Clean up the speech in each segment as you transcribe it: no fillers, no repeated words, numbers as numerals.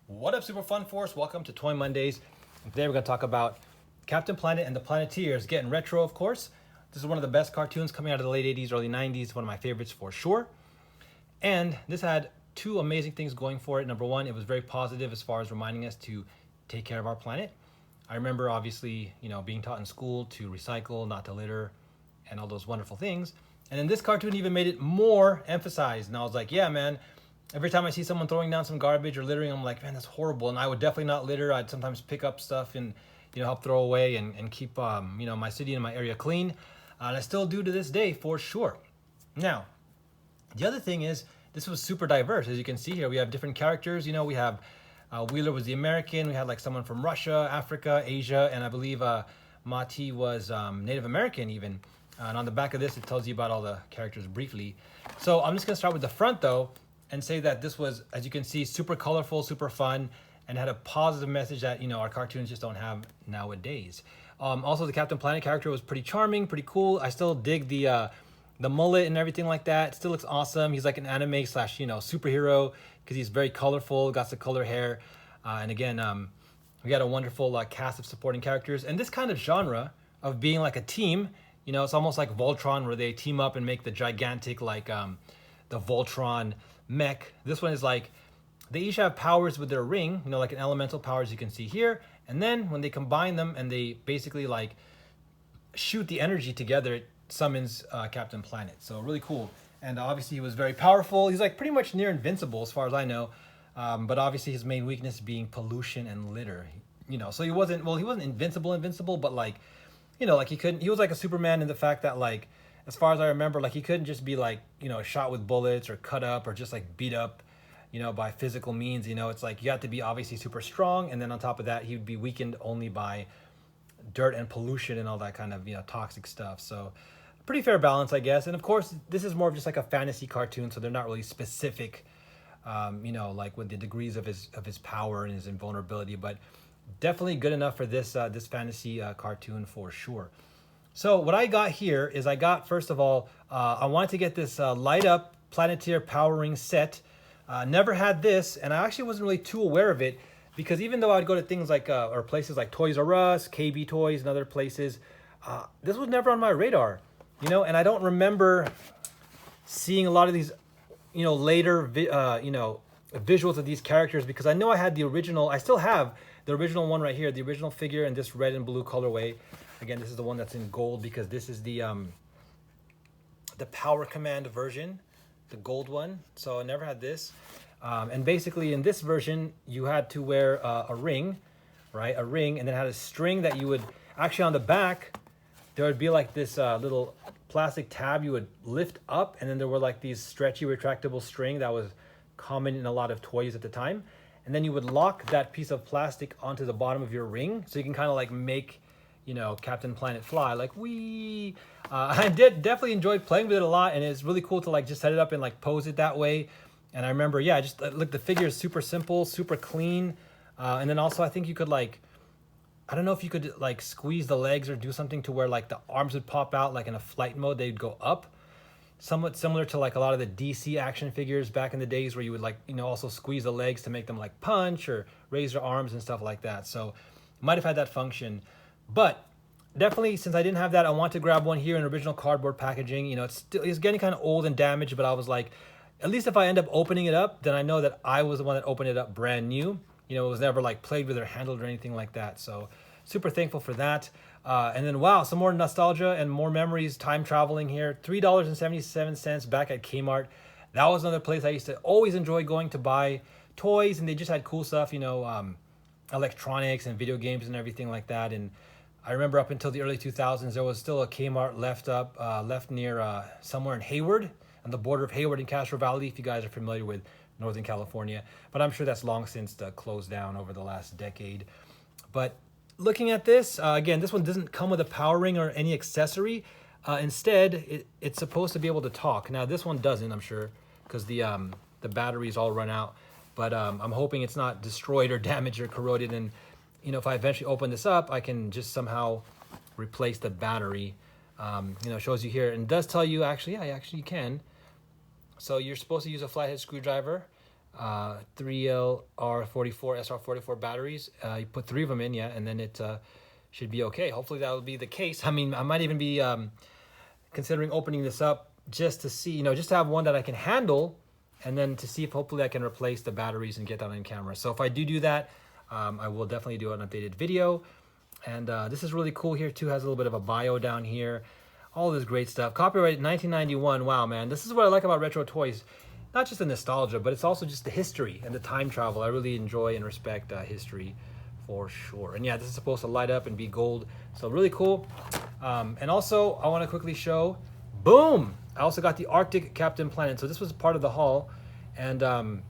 What up, Super Fun Force? Welcome to Toy Mondays. And today we're going to talk about Captain Planet and the Planeteers, getting retro, of course. This is one of the best cartoons coming out of the late 80s, early 90s, one of my favorites for sure. And this had two amazing things going for it. Number one, it was very positive as far as reminding us to take care of our planet. I remember, obviously, being taught in school to recycle, not to litter, and all those wonderful things. And then this cartoon even made it more emphasized. And I was like, yeah, man. Every time I see someone throwing down some garbage or littering, I'm like, man, that's horrible. And I would definitely not litter. I'd sometimes pick up stuff and, help throw away and keep, my city and my area clean. And I still do to this day, for sure. Now, the other thing is, this was super diverse. As you can see here, we have different characters. We have Wheeler was the American. We had like someone from Russia, Africa, Asia, and I believe Mati was Native American even. And on the back of this, it tells you about all the characters briefly. So I'm just going to start with the front, though, and say that this was, as you can see, super colorful, super fun, and had a positive message that, our cartoons just don't have nowadays. Also, the Captain Planet character was pretty charming, pretty cool. I still dig the mullet and everything like that. It still looks awesome. He's like an anime slash, superhero because he's very colorful, got the color hair. And again, we got a wonderful cast of supporting characters. And this kind of genre of being like a team, it's almost like Voltron where they team up and make the gigantic, the Voltron mech. This one is like they each have powers with their ring, like an elemental power, as you can see here. And then when they combine them and they basically shoot the energy together, it summons Captain Planet. So really cool. And obviously he was very powerful. He's like pretty much near invincible as far as I know. But obviously his main weakness being pollution and litter. So he wasn't invincible, but he was like a Superman in the fact that as far as I remember, he couldn't just be shot with bullets or cut up or just beat up, by physical means. It's like you have to be obviously super strong. And then on top of that, he would be weakened only by dirt and pollution and all that kind of, toxic stuff. So pretty fair balance, I guess. And of course, this is more of just like a fantasy cartoon. So they're not really specific, with the degrees of his power and his invulnerability, but definitely good enough for this fantasy cartoon for sure. So what I got here is first of all, I wanted to get this light up Planeteer Power Ring set. Never had this, and I actually wasn't really too aware of it because even though I'd go to things or places like Toys R Us, KB Toys, and other places, this was never on my radar, and I don't remember seeing a lot of these, later, visuals of these characters because I know I had the original, I still have the original one right here, the original figure in this red and blue colorway. Again, this is the one that's in gold because this is the Power Command version, the gold one. So I never had this. And basically in this version, you had to wear a ring, right? A ring, and then it had a string that you would, actually on the back, there would be this little plastic tab you would lift up, and then there were these stretchy retractable string that was common in a lot of toys at the time. And then you would lock that piece of plastic onto the bottom of your ring, so you can kind of make Captain Planet fly, wee. I definitely enjoyed playing with it a lot, and it's really cool to just set it up and pose it that way. And I remember, yeah, just look, the figure is super simple, super clean. And then also I think you could I don't know if you could squeeze the legs or do something to where the arms would pop out, in a flight mode, they'd go up. Somewhat similar to a lot of the DC action figures back in the days where you would also squeeze the legs to make them punch or raise their arms and stuff like that. So might have had that function. But definitely, since I didn't have that, I want to grab one here in original cardboard packaging. It's getting kind of old and damaged, but I was like, at least if I end up opening it up, then I know that I was the one that opened it up brand new. It was never played with or handled or anything like that. So super thankful for that. And then, wow, some more nostalgia and more memories, time traveling here. $3.77 back at Kmart. That was another place I used to always enjoy going to buy toys, and they just had cool stuff, electronics and video games and everything like that. And I remember up until the early 2000s, there was still a Kmart left near somewhere in Hayward, on the border of Hayward and Castro Valley, if you guys are familiar with Northern California. But I'm sure that's long since closed down over the last decade. But looking at this, again, this one doesn't come with a power ring or any accessory. Instead, it's supposed to be able to talk. Now, this one doesn't, I'm sure, because the batteries all run out. But I'm hoping it's not destroyed or damaged or corroded. And if I eventually open this up, I can just somehow replace the battery. Shows you here, and it does tell you, actually, yeah, actually you can. So you're supposed to use a flathead screwdriver. 3LR44, SR44 batteries. You put 3 of them in, yeah, and then it should be okay. Hopefully that will be the case. I mean, I might even be considering opening this up just to see, just to have one that I can handle, and then to see if hopefully I can replace the batteries and get that on camera. So if I do that, I will definitely do an updated video. And this is really cool here too. Has a little bit of a bio down here. All this great stuff. Copyright 1991. Wow, man. This is what I like about retro toys. Not just the nostalgia, but it's also just the history and the time travel. I really enjoy and respect history for sure. And yeah, this is supposed to light up and be gold. So really cool. And also, I want to quickly show, boom! I also got the Arctic Captain Planet. So this was part of the haul. And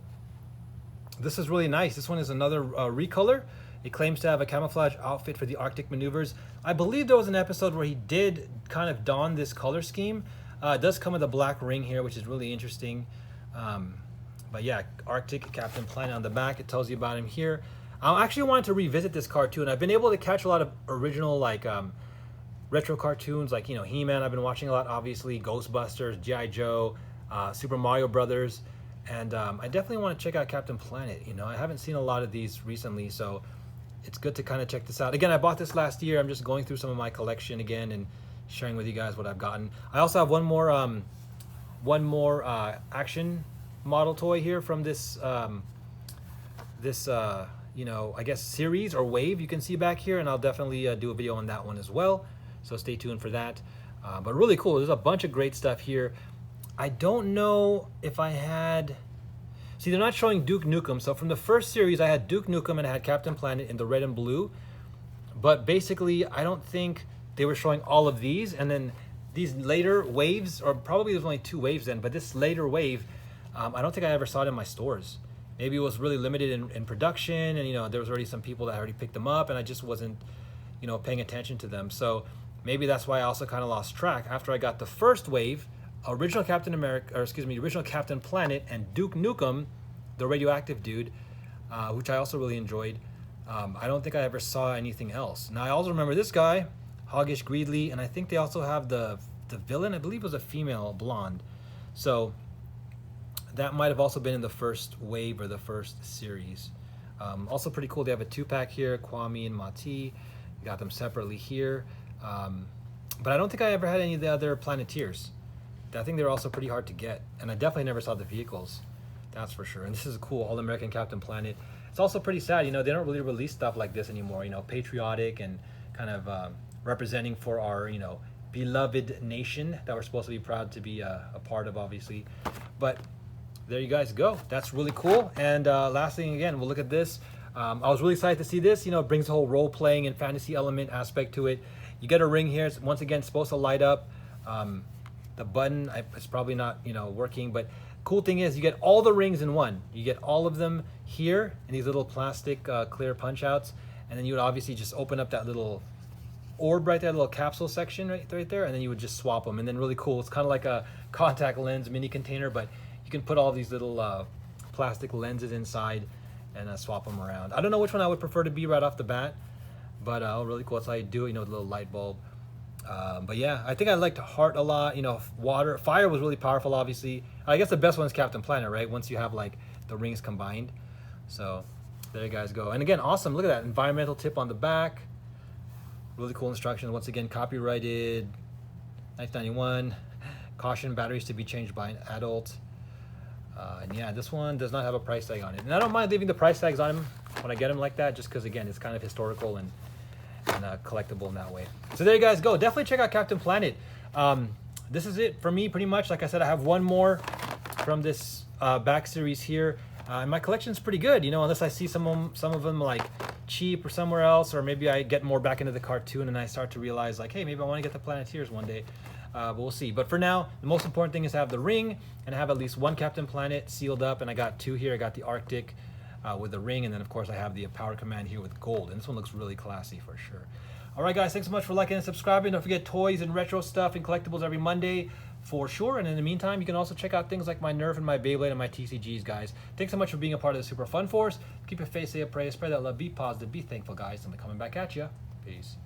this is really nice. This one is another recolor. It claims to have a camouflage outfit for the Arctic maneuvers. I believe there was an episode where he did kind of don this color scheme. It does come with a black ring here, which is really interesting. But yeah, Arctic Captain Planet on the back. It tells you about him here. I actually wanted to revisit this cartoon. I've been able to catch a lot of original retro cartoons like, He-Man. I've been watching a lot, obviously. Ghostbusters, G.I. Joe, Super Mario Brothers. And I definitely want to check out Captain Planet. I haven't seen a lot of these recently, so it's good to kind of check this out. Again, I bought this last year. I'm just going through some of my collection again and sharing with you guys what I've gotten. I also have one more action model toy here from this I guess series or wave you can see back here, and I'll definitely do a video on that one as well. So stay tuned for that. But really cool. There's a bunch of great stuff here. I don't know if I had... See, they're not showing Duke Nukem. So from the first series, I had Duke Nukem and I had Captain Planet in the red and blue. But basically, I don't think they were showing all of these. And then these later waves, or probably there's only 2 waves then, but this later wave, I don't think I ever saw it in my stores. Maybe it was really limited in production, and there was already some people that already picked them up, and I just wasn't, paying attention to them. So maybe that's why I also kind of lost track. After I got the first wave, original Captain Planet, and Duke Nukem, the radioactive dude, which I also really enjoyed. I don't think I ever saw anything else. Now I also remember this guy, Hoggish Greedley, and I think they also have the villain. I believe was a female blonde. So that might have also been in the first wave or the first series. Also pretty cool. They have a 2-pack here, Kwame and Mati. Got them separately here. But I don't think I ever had any of the other Planeteers. I think they're also pretty hard to get, and I definitely never saw the vehicles, that's for sure. And this is cool, All-American Captain Planet. It's also pretty sad, they don't really release stuff like this anymore, patriotic and kind of representing for our, beloved nation that we're supposed to be proud to be a part of, obviously. But there you guys go. That's really cool. And last thing, again, we'll look at this. I was really excited to see this. It brings the whole role-playing and fantasy element aspect to it. You get a ring here. It's, once again, supposed to light up. The button, it's probably not, working, but cool thing is you get all the rings in one. You get all of them here in these little plastic clear punch outs, and then you would obviously just open up that little orb right there, little capsule section right there, and then you would just swap them. And then really cool, it's kind of like a contact lens mini container, but you can put all these little plastic lenses inside and swap them around. I don't know which one I would prefer to be right off the bat, but really cool. That's how you do it, the little light bulb. But yeah, I think I liked Heart a lot. Fire was really powerful, obviously. I guess the best one is Captain Planet, right? Once you have like the rings combined. So there you guys go. And again, awesome. Look at that environmental tip on the back. Really cool instructions. Once again, copyrighted 1991. Caution, batteries to be changed by an adult. And yeah, this one does not have a price tag on it. And I don't mind leaving the price tags on them when I get them like that, just because again, it's kind of historical and collectible in that way. So there you guys go. Definitely check out Captain Planet. This is it for me pretty much. Like I said, I have one more from this back series here. And my collection's pretty good, unless I see some of them like cheap or somewhere else, or maybe I get more back into the cartoon and I start to realize like, hey, maybe I want to get the Planeteers one day. But we'll see. But for now, the most important thing is to have the ring and have at least one Captain Planet sealed up. And I got 2 here. I got the Arctic with the ring, and then of course I have the Power Command here with gold, and this one looks really classy for sure. All right guys, thanks so much for liking and subscribing. Don't forget toys and retro stuff and collectibles every Monday for sure. And in the meantime, you can also check out things like my Nerf and my Beyblade and my TCGs, guys. Thanks so much for being a part of the Super Fun Force. Keep your faith, say a prayer, spread that love, be positive, be thankful, guys, and I'm coming back at you. Peace.